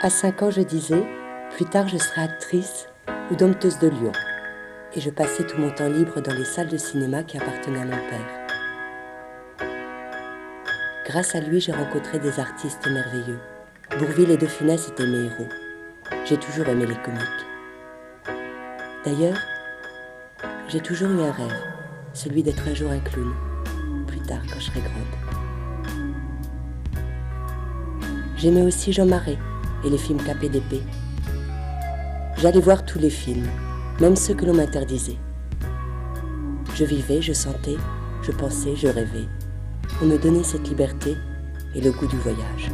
À 5 ans, je disais, plus tard je serai actrice ou dompteuse de lions. Et je passais tout mon temps libre dans les salles de cinéma qui appartenaient à mon père. Grâce à lui, j'ai rencontré des artistes merveilleux. Bourvil et De Funès étaient mes héros. J'ai toujours aimé les comiques. D'ailleurs, j'ai toujours eu un rêve, celui d'être un jour un clown, plus tard quand je serai grande. J'aimais aussi Jean Marais et les films KPDP. J'allais voir tous les films, même ceux que l'on m'interdisait. Je vivais, je sentais, je pensais, je rêvais. On me donnait cette liberté et le goût du voyage.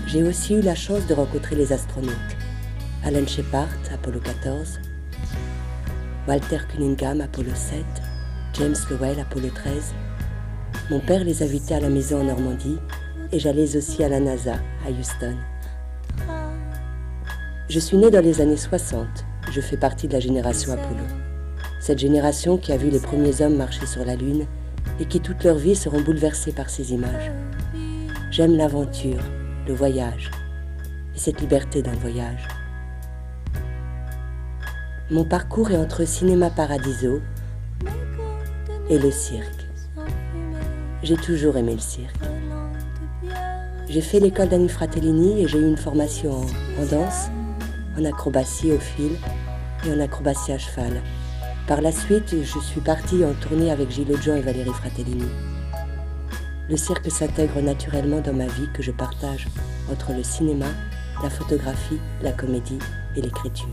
J'ai aussi eu la chance de rencontrer les astronautes. Alan Shepard, Apollo 14, Walter Cunningham, Apollo 7, James Lowell, Apollo 13. Mon père les invitait à la maison en Normandie et j'allais aussi à la NASA, à Houston. Je suis née dans les années 60. Je fais partie de la génération Apollo. Cette génération qui a vu les premiers hommes marcher sur la Lune et qui toute leur vie seront bouleversés par ces images. J'aime l'aventure, le voyage et cette liberté dans le voyage. Mon parcours est entre Cinéma Paradiso et le cirque. J'ai toujours aimé le cirque. J'ai fait l'école d'Annie Fratellini et j'ai eu une formation en danse, en acrobatie au fil et en acrobatie à cheval. Par la suite, je suis partie en tournée avec Gilles Audjon et Valérie Fratellini. Le cirque s'intègre naturellement dans ma vie que je partage entre le cinéma, la photographie, la comédie et l'écriture.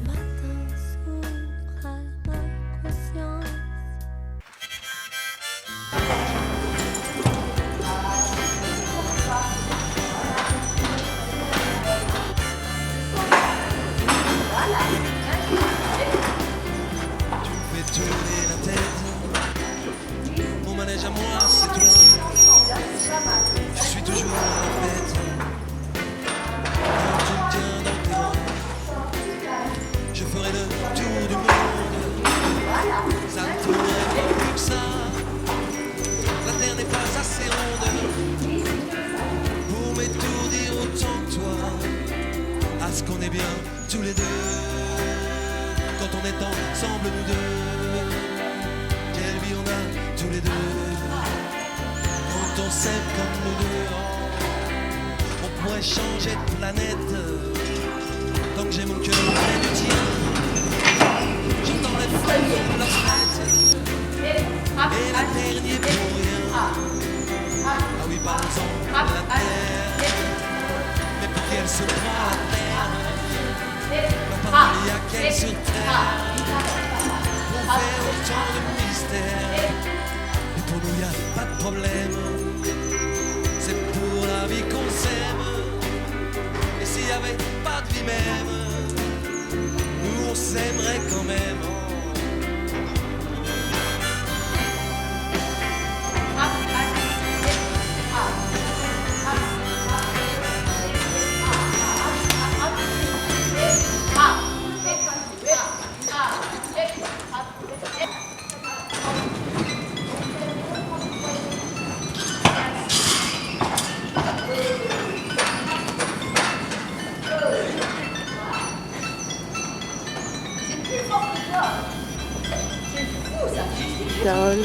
Carole.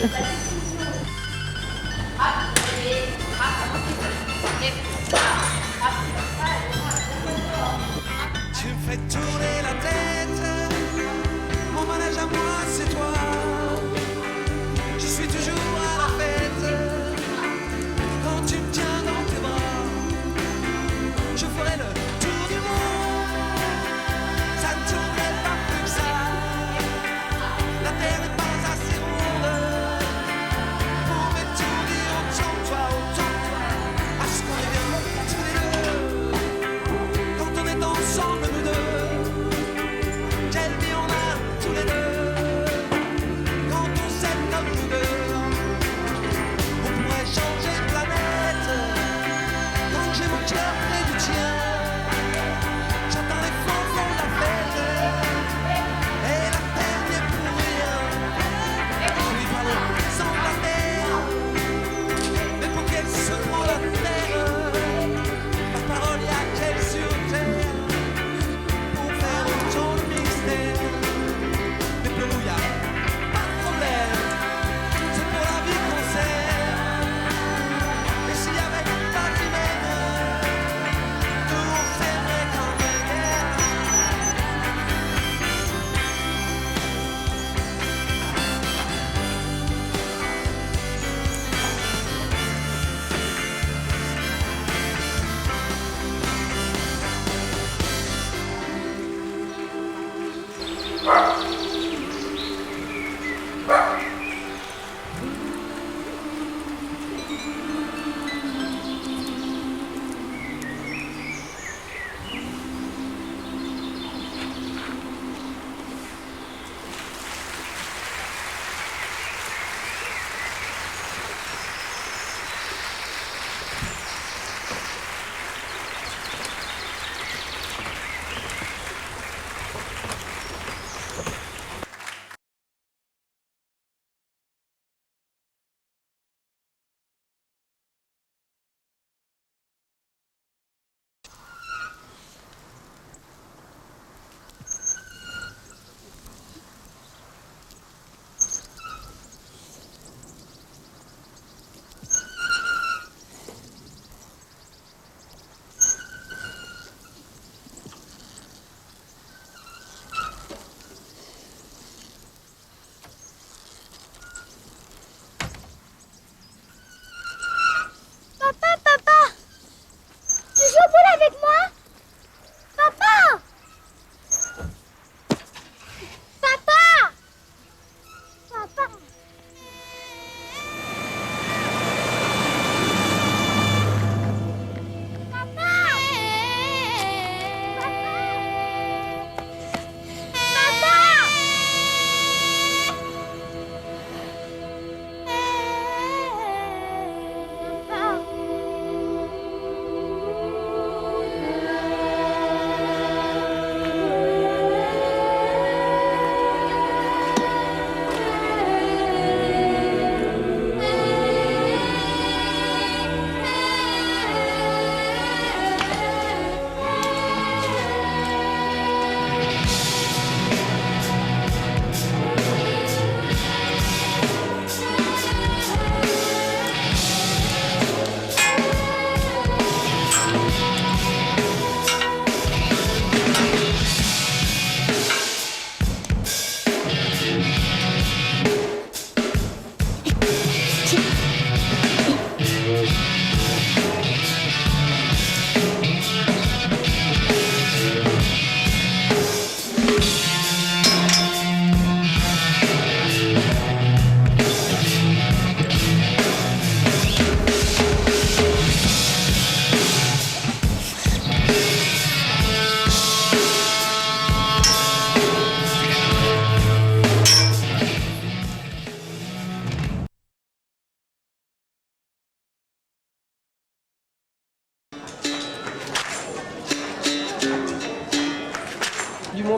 Tu me fais tourner la tête, mon manège à moi c'est toi. Je suis toujours à la fête, quand tu me tiens dans tes bras. Je ferai le tour du monde, ça ne tournerait pas plus que ça. La terre n'est pas assez ronde pour m'étourdir autant que toi, à ce qu'on est bien tous les deux. Quand on est ensemble nous deux, quelle vie on a tous les deux.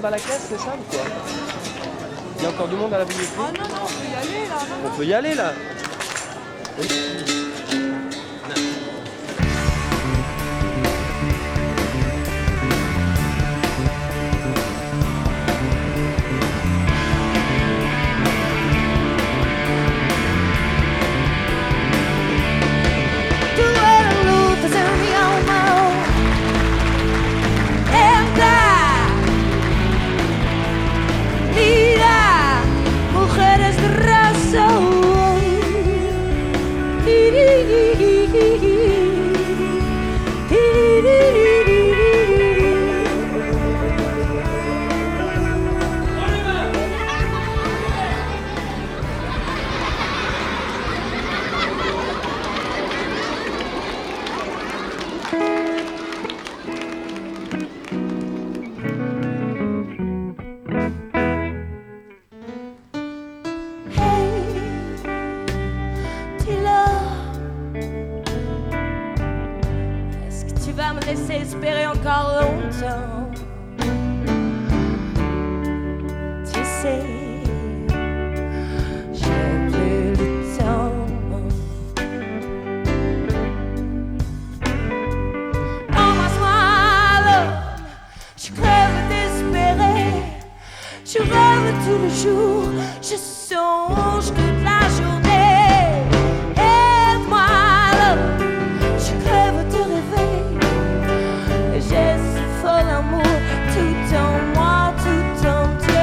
monde à la caisse, c'est ça ou quoi? Il y a encore du monde à la billetterie? Ah non, non, on peut y aller là. Non, On peut y aller là. Oui. Mujeres de raza. Laisser espérer encore longtemps. Tu sais, j'ai plus le temps. Embrasse-moi, l'homme, je crève d'espérer. Je rêve tout le jour, je songe toute la journée. Aide-moi, l'homme, je crève de rêver. J'ai ce fol amour tout en moi, tout entier.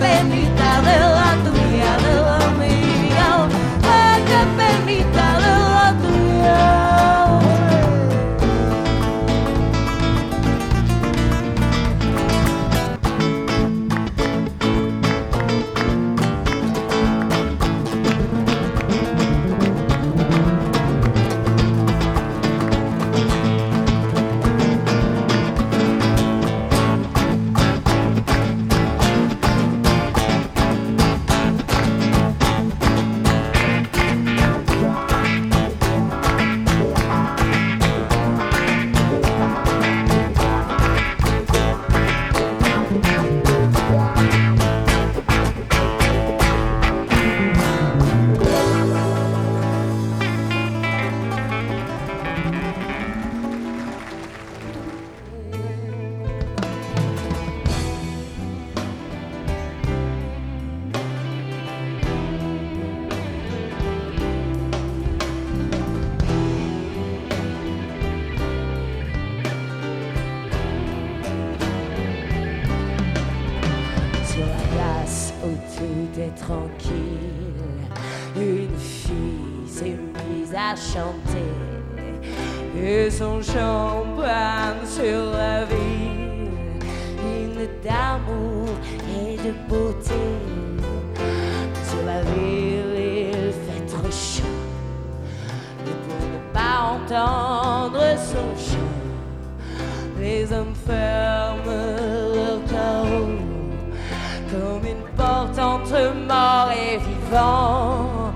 penita de la tuya, de la mía. Ay, qué penita de la tuya. Sur la place où tout est tranquille, une fille s'est mise à chanter et son champagne sur la ville, une d'amour et de beauté. Sur la ville il fait trop chaud, et pour ne pas entendre son chant, les hommes ferment leur chaos comme une porte entre mort et vivant.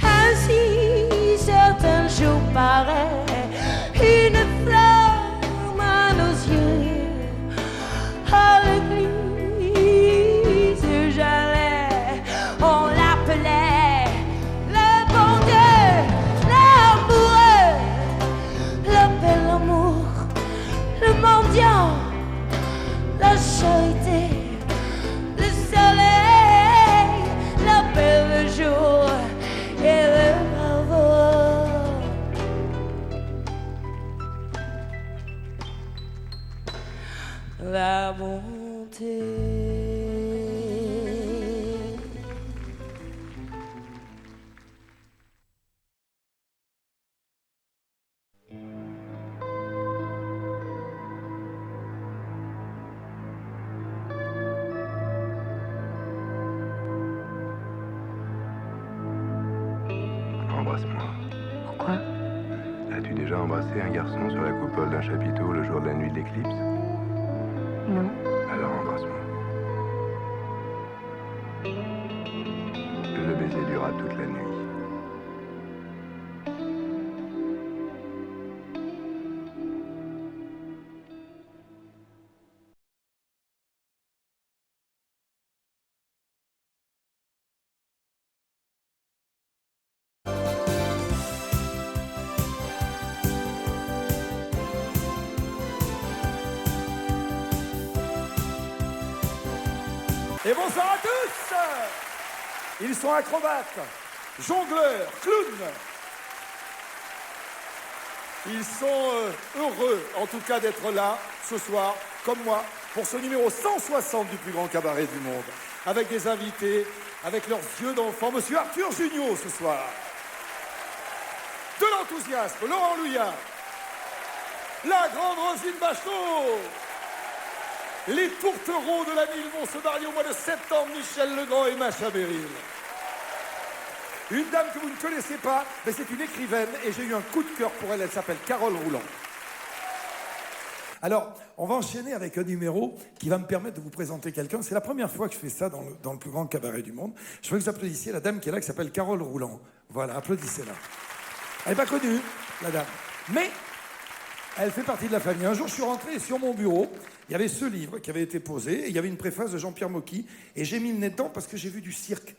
Ainsi certains jours paraît une flamme à nos yeux. À l'église j'allais, on l'appelait le bon Dieu, l'amoureux, le bel amour, le mendiant, la charité, le soleil, l'appel le jour et le bravo. La bonté. Embrasse-moi. Pourquoi? As-tu déjà embrassé un garçon sur la coupole d'un chapiteau le jour de la nuit de l'éclipse? Non. Alors embrasse-moi. Le baiser dura toute la nuit. Et bonsoir à tous. Ils sont acrobates, jongleurs, clowns. Ils sont heureux, en tout cas, d'être là, ce soir, comme moi, pour ce numéro 160 du plus grand cabaret du monde. Avec des invités, avec leurs yeux d'enfant. Monsieur Arthur Junio, ce soir. De l'enthousiasme, Laurent Louillard. La grande Roselyne Bachelot. Les tourtereaux de la ville vont se marier au mois de septembre, Michel Legrand et Macha Beryl. Une dame que vous ne connaissez pas, mais c'est une écrivaine et j'ai eu un coup de cœur pour elle. Elle s'appelle Carole Roulant. Alors, on va enchaîner avec un numéro qui va me permettre de vous présenter quelqu'un. C'est la première fois que je fais ça dans le plus grand cabaret du monde. Je veux que vous applaudissiez la dame qui est là, qui s'appelle Carole Roulant. Voilà, applaudissez-la. Elle n'est pas connue, la dame. Mais elle fait partie de la famille. Un jour, je suis rentré et sur mon bureau, il y avait ce livre qui avait été posé, et il y avait une préface de Jean-Pierre Mocky, et j'ai mis le nez dedans parce que j'ai vu du cirque.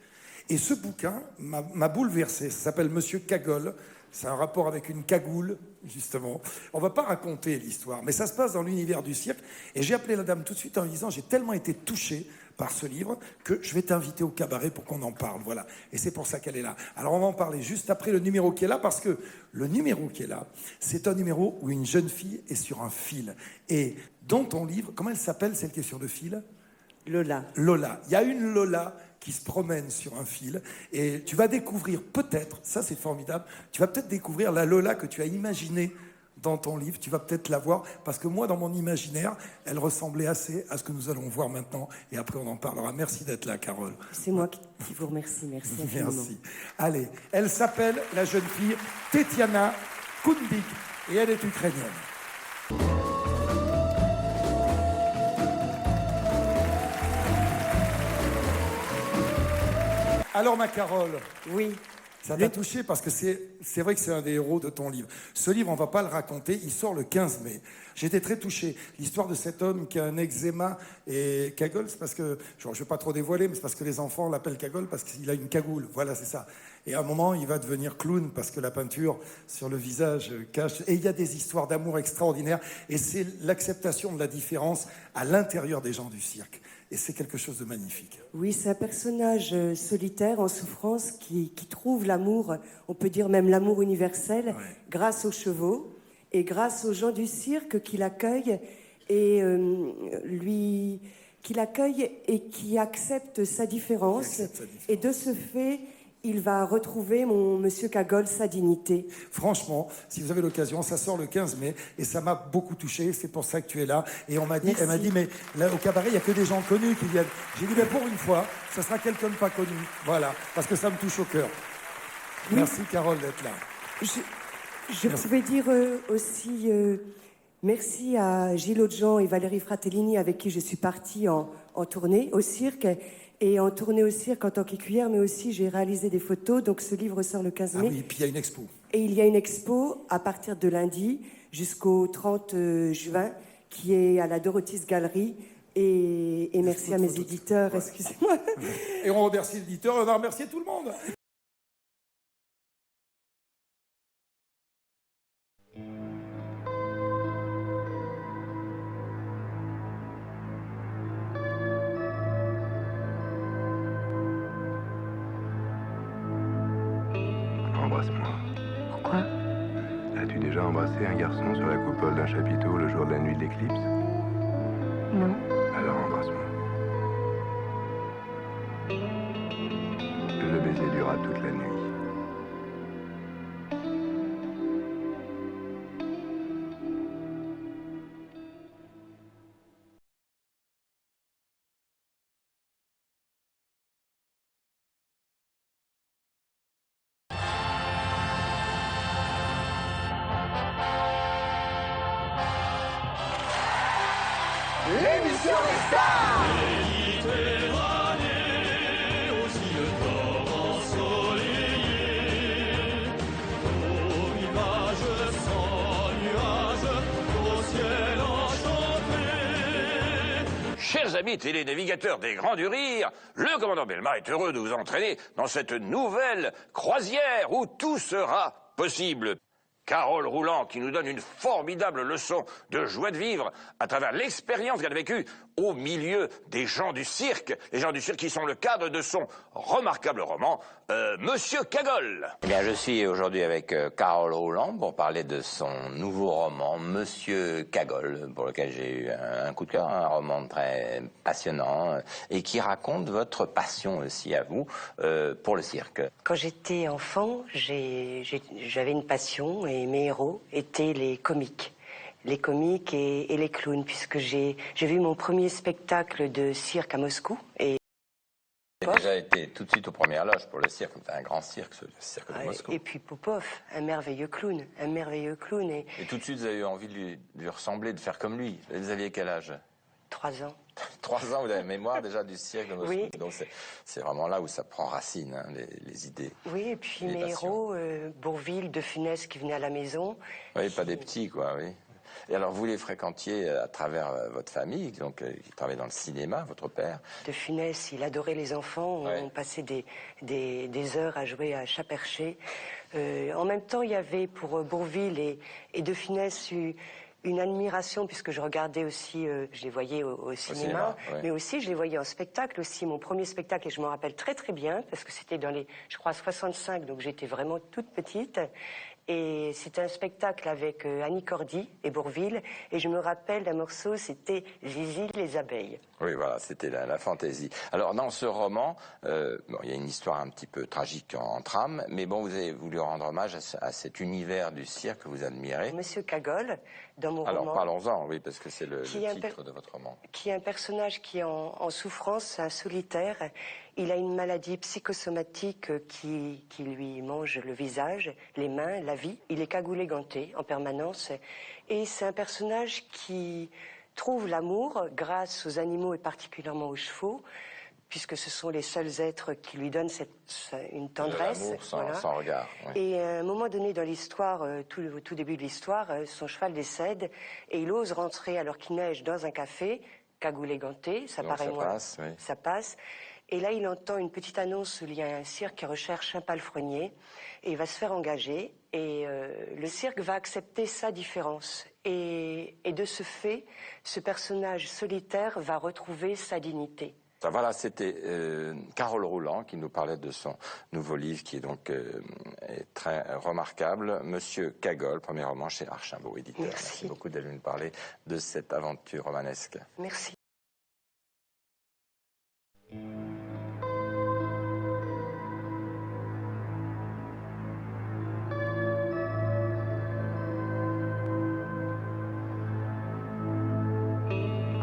Et ce bouquin m'a bouleversé. Ça s'appelle Monsieur Cagole. C'est un rapport avec une cagoule, justement. On va pas raconter l'histoire, mais ça se passe dans l'univers du cirque. Et j'ai appelé la dame tout de suite en lui disant « J'ai tellement été touché par ce livre que je vais t'inviter au cabaret pour qu'on en parle. Voilà. Et c'est pour ça qu'elle est là. Alors on va en parler juste après le numéro qui est là, parce que le numéro qui est là, c'est un numéro où une jeune fille est sur un fil. Et dans ton livre, comment elle s'appelle, celle qui est sur le fil ? Lola. Lola. Il y a une Lola qui se promène sur un fil et tu vas découvrir peut-être, ça c'est formidable, tu vas peut-être découvrir la Lola que tu as imaginée dans ton livre, tu vas peut-être la voir, parce que moi dans mon imaginaire, elle ressemblait assez à ce que nous allons voir maintenant et après on en parlera. Merci d'être là, Carole. C'est moi qui vous remercie, merci infiniment. Merci. Allez, elle s'appelle, la jeune fille, Tetiana Koundik et elle est ukrainienne. Alors ma Carole, Oui. ça t'a touché parce que c'est vrai que c'est un des héros de ton livre. Ce livre, on va pas le raconter, il sort le 15 mai. J'étais très touché. L'histoire de cet homme qui a un eczéma et cagole, c'est parce que, genre, je vais pas trop dévoiler, mais c'est parce que les enfants l'appellent cagole parce qu'il a une cagoule. Voilà, c'est ça. Et à un moment, il va devenir clown parce que la peinture sur le visage cache. Et il y a des histoires d'amour extraordinaires. Et c'est l'acceptation de la différence à l'intérieur des gens du cirque. Et c'est quelque chose de magnifique. Oui, c'est un personnage solitaire, en souffrance, qui trouve l'amour, on peut dire même l'amour universel, grâce aux chevaux et grâce aux gens du cirque qui l'accueillent et qui acceptent sa différence. Et de ce fait, il va retrouver, mon monsieur Cagole, sa dignité. Franchement, si vous avez l'occasion, ça sort le 15 mai et ça m'a beaucoup touché. C'est pour ça que tu es là. Et elle m'a dit, mais là, au cabaret, il n'y a que des gens connus qui viennent. J'ai dit, mais pour une fois, ça sera quelqu'un de pas connu. Voilà, parce que ça me touche au cœur. Oui. Merci, Carole, d'être là. Je pouvais dire aussi merci à Gilles Audjean et Valérie Fratellini, avec qui je suis partie en tournée au cirque. Et en tournée au cirque en tant qu'écuyère, mais aussi j'ai réalisé des photos. Donc ce livre sort le 15 mai. Ah oui, et puis il y a une expo. Et il y a une expo à partir de lundi jusqu'au 30 juin qui est à la Dorothy's Gallery. Et merci à mes éditeurs, excusez-moi. Et on remercie l'éditeur, on va remercier tout le monde. Embrasse-moi. Pourquoi ? As-tu déjà embrassé un garçon sur la coupole d'un chapiteau le jour de la nuit de l'éclipse? Non. Alors embrasse-moi. Le baiser dura toute la nuit. L'émission des stars. Chers amis télénavigateurs des Grands du Rire, le commandant Bellemare est heureux de vous entraîner dans cette nouvelle croisière où tout sera possible. Carole Roulant qui nous donne une formidable leçon de joie de vivre à travers l'expérience qu'elle a vécue au milieu des gens du cirque. Les gens du cirque qui sont le cadre de son remarquable roman, Monsieur Cagole. Eh bien, je suis aujourd'hui avec Carole Roulant pour parler de son nouveau roman, Monsieur Cagole, pour lequel j'ai eu un coup de cœur, un roman très passionnant et qui raconte votre passion aussi à vous pour le cirque. Quand j'étais enfant, j'avais une passion et mes héros étaient les comiques. Les comiques et les clowns, puisque j'ai vu mon premier spectacle de cirque à Moscou. Et j'ai déjà été tout de suite aux premières loges pour le cirque, c'est un grand cirque, ce cirque de Moscou. Et puis Popov, un merveilleux clown. Et tout de suite, vous avez eu envie de lui ressembler, de faire comme lui. Vous aviez quel âge? 3 ans. 3 ans, vous avez mémoire déjà du cirque de Moscou. Oui. Donc c'est vraiment là où ça prend racine, hein, les idées. Oui, et puis mes héros, Bourvil, De Funès qui venaient à la maison. Oui, pas des petits, quoi, oui. Et alors, vous les fréquentiez à travers votre famille, donc qui travaille dans le cinéma, votre père. De Funès, il adorait les enfants. Ouais. On passait des heures à jouer à chat perché. En même temps, il y avait pour Bourvil et De Funès une admiration, puisque je regardais aussi, je les voyais au cinéma, ouais. mais aussi je les voyais en spectacle aussi. Mon premier spectacle, et je m'en rappelle très très bien, parce que c'était dans les, je crois, 65, donc j'étais vraiment toute petite. Et c'était un spectacle avec Annie Cordy et Bourvil. Et je me rappelle d'un morceau, c'était Zizi les abeilles. Oui, voilà, c'était la fantaisie. Alors, dans ce roman, bon, il y a une histoire un petit peu tragique en trame, mais bon, vous avez voulu rendre hommage à cet univers du cirque que vous admirez. Monsieur Cagole, dans mon Alors, roman... parlons-en, oui, parce que c'est le titre de votre roman. Qui est un personnage qui est en souffrance, un solitaire. Il a une maladie psychosomatique qui lui mange le visage, les mains, la vie. Il est cagoulé, ganté en permanence. Et c'est un personnage qui trouve l'amour grâce aux animaux et particulièrement aux chevaux, puisque ce sont les seuls êtres qui lui donnent une tendresse. L'amour sans, voilà. sans regard. Oui. Et à un moment donné dans l'histoire, au tout début de l'histoire, son cheval décède et il ose rentrer alors qu'il neige dans un café, cagoulé, ganté, ça Donc paraît ça moins. passe, oui. Ça passe. Et là, il entend une petite annonce où il y a un cirque qui recherche un palefrenier et il va se faire engager. Et le cirque va accepter sa différence. Et de ce fait, ce personnage solitaire va retrouver sa dignité. Voilà, c'était Carole Rouland qui nous parlait de son nouveau livre qui est donc est très remarquable. Monsieur Cagole, premier roman chez Archambault, éditeur. Merci beaucoup d'aller nous parler de cette aventure romanesque. Merci.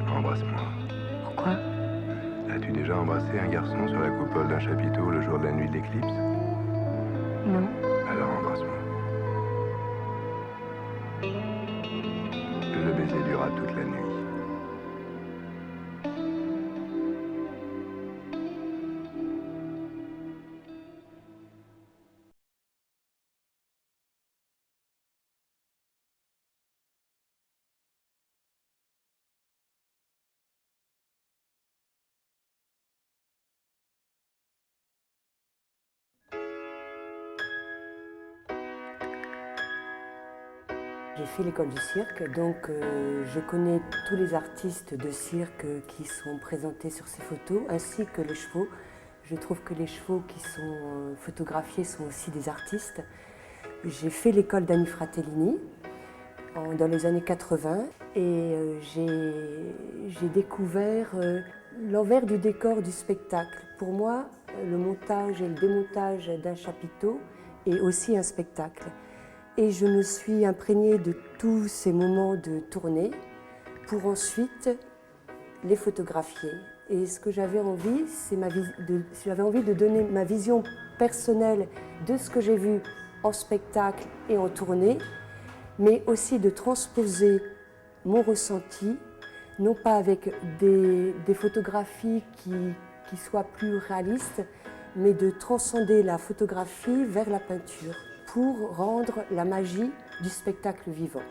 Embrasse-moi. Pourquoi? As-tu déjà embrassé un garçon sur la coupole d'un chapiteau le jour de la nuit de l'éclipse? Non. Alors embrasse-moi. Le baiser dura toute la nuit. J'ai fait l'école du cirque, donc je connais tous les artistes de cirque qui sont présentés sur ces photos, ainsi que les chevaux. Je trouve que les chevaux qui sont photographiés sont aussi des artistes. J'ai fait l'école d'Annie Fratellini dans les années 80 et j'ai découvert l'envers du décor du spectacle. Pour moi, le montage et le démontage d'un chapiteau est aussi un spectacle. Et je me suis imprégnée de tous ces moments de tournée pour ensuite les photographier. Et ce que j'avais envie, j'avais envie de donner ma vision personnelle de ce que j'ai vu en spectacle et en tournée, mais aussi de transposer mon ressenti, non pas avec des photographies qui soient plus réalistes, mais de transcender la photographie vers la peinture, pour rendre la magie du spectacle vivant.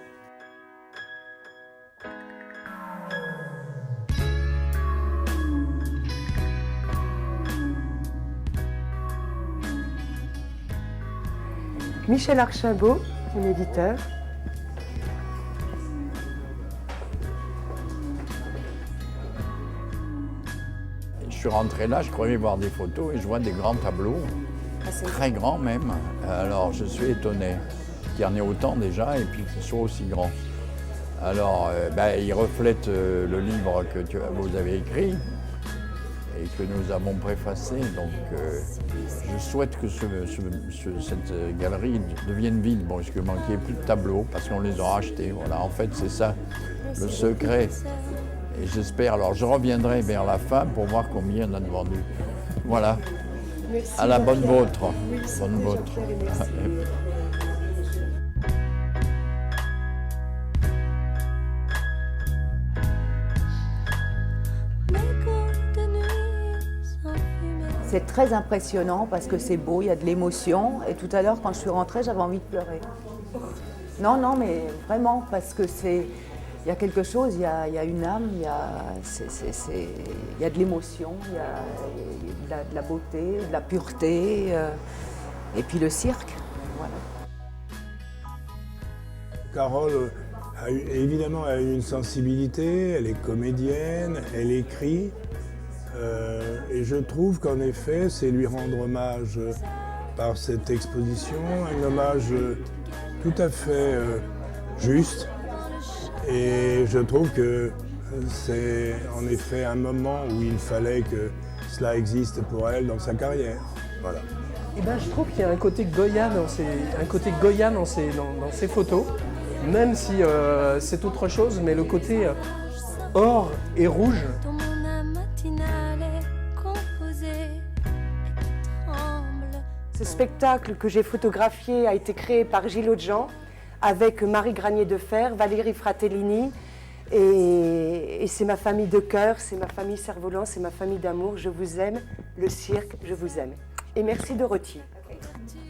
Michel Archambault, mon éditeur. Je suis rentré là, je croyais voir des photos et je vois des grands tableaux. Très grand même. Alors je suis étonné qu'il y en ait autant déjà et puis qu'ils soient aussi grands. Alors il reflète le livre que vous avez écrit et que nous avons préfacé. Donc je souhaite que cette galerie devienne vide. Bon, parce qu'il manquait plus de tableaux parce qu'on les a rachetés. Voilà, en fait c'est ça le secret. Et j'espère, alors je reviendrai vers la fin pour voir combien on a vendu. Voilà. Merci, à la bonne vôtre. Oui, bonne vôtre. C'est très impressionnant parce que c'est beau, il y a de l'émotion. Et tout à l'heure, quand je suis rentrée, j'avais envie de pleurer. Non, mais vraiment, parce que c'est... Il y a quelque chose, il y a une âme, il y a de l'émotion, il y a de la beauté, de la pureté, et puis le cirque, voilà. Carole Évidemment, elle a une sensibilité, elle est comédienne, elle écrit. Et je trouve qu'en effet, c'est lui rendre hommage par cette exposition, un hommage tout à fait juste. Et je trouve que c'est en effet un moment où il fallait que cela existe pour elle dans sa carrière. Voilà. Eh ben, je trouve qu'il y a un côté Goya dans ces photos, même si c'est autre chose, mais le côté or et rouge. Ce spectacle que j'ai photographié a été créé par Gilles Audjean avec Marie Granier-Defer, Valérie Fratellini et c'est ma famille de cœur, c'est ma famille Cerf-Volant, c'est ma famille d'amour. Je vous aime, le cirque, je vous aime. Et merci Dorothy.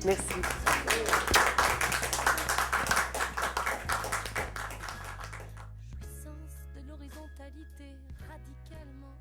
Merci. Jouissance de l'horizontalité radicalement